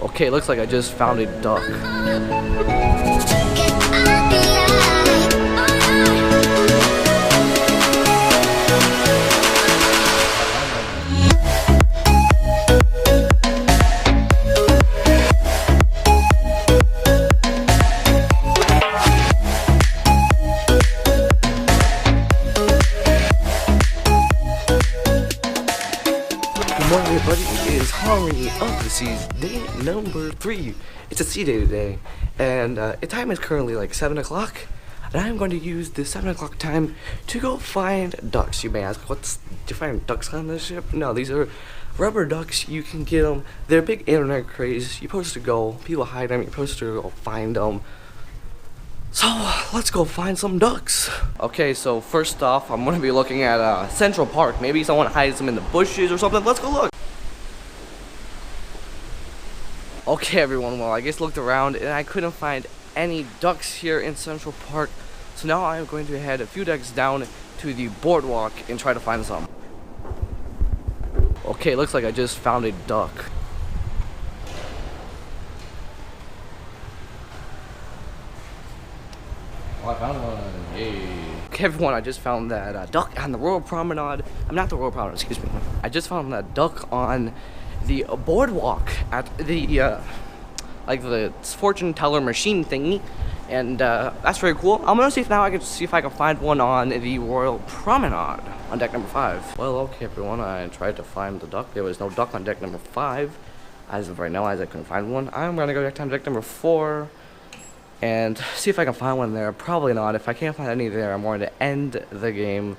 Okay, looks like I just found a duck. Good morning, everybody. It is Harmony of the Seas, day number 3. It's a sea day today, and the time is currently like 7 o'clock, and I'm going to use the 7 o'clock time to go find ducks. You may ask, do you find ducks on this ship? No, these are rubber ducks. You can get them. They're big internet craze. You're supposed to go, people hide them, you're supposed to go find them. So, let's go find some ducks. Okay, so first off, I'm going to be looking at Central Park. Maybe someone hides them in the bushes or something. Let's go look. Okay, everyone, well, I just looked around and I couldn't find any ducks here in Central Park. So now I'm going to head a few decks down to the boardwalk and try to find some. Okay, looks like I just found a duck. Oh, I found one. Yay. Okay, everyone, I just found that duck on the Royal Promenade. I'm not the Royal Promenade, excuse me. I just found that duck on the boardwalk at the, like the fortune teller machine thingy. And that's very cool. I'm gonna see if now I can see if I can find one on the Royal Promenade on deck number 5. Well, okay, everyone, I tried to find the duck. There was no duck on deck number 5. As of right now, as I couldn't find one. I'm gonna go back to deck number 4. And see if I can find one there. Probably not. If I can't find any there, I'm going to end the game.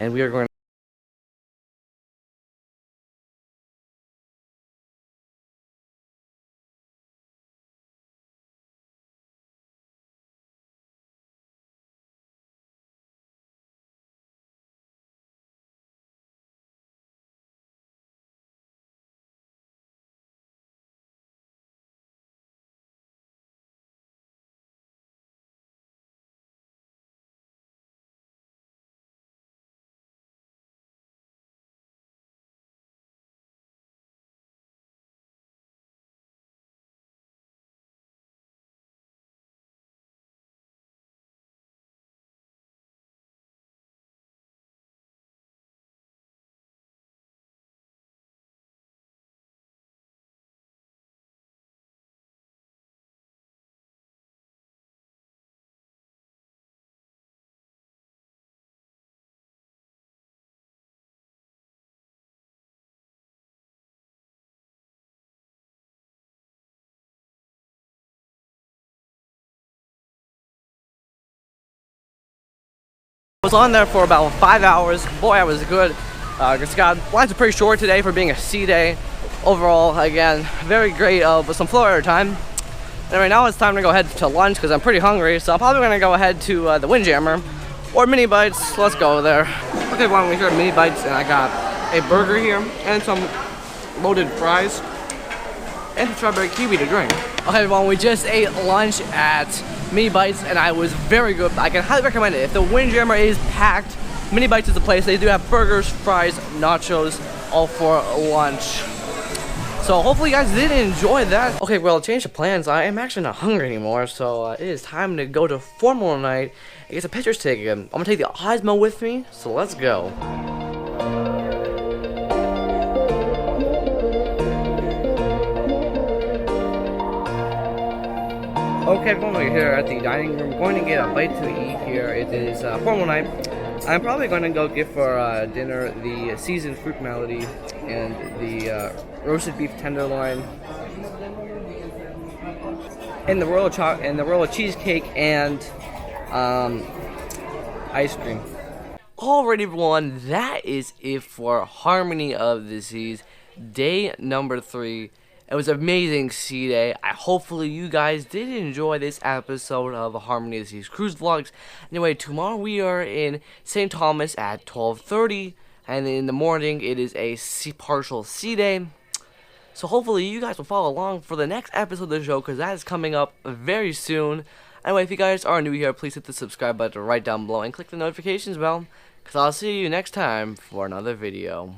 And we are going to... I was on there for about 5 hours. Boy, I was good. Lines are pretty short today for being a sea day. Overall, again, very great with some Flowrider time. Anyway, now it's time to go ahead to lunch because I'm pretty hungry. So I'm probably going to go ahead to the Windjammer or Mini Bites. Let's go there. Okay, well, we're here at Mini Bites and I got a burger here and some loaded fries and some strawberry kiwi to drink. Okay, everyone, we just ate lunch at Mini Bites and I was very good. I can highly recommend it. If the Windjammer is packed, Mini Bites is the place. They do have burgers, fries, nachos, all for lunch. So hopefully you guys did enjoy that. Okay, well, change of plans. I am actually not hungry anymore, so it is time to go to formal night and get some pictures taken. I'm gonna take the Osmo with me, so let's go. Okay, everyone, we're here at the dining room. We're going to get a bite to eat here. It is formal night. I'm probably going to go get for dinner the seasoned fruit melody and the roasted beef tenderloin and the royal cheesecake and ice cream. Alright, everyone, that is it for Harmony of the Seas, day number 3. It was an amazing sea day. Hopefully you guys did enjoy this episode of Harmony of the Seas Cruise Vlogs. Anyway, tomorrow we are in St. Thomas at 12:30, and in the morning it is a partial sea day. So hopefully you guys will follow along for the next episode of the show, because that is coming up very soon. Anyway, if you guys are new here, please hit the subscribe button right down below and click the notifications bell, because I'll see you next time for another video.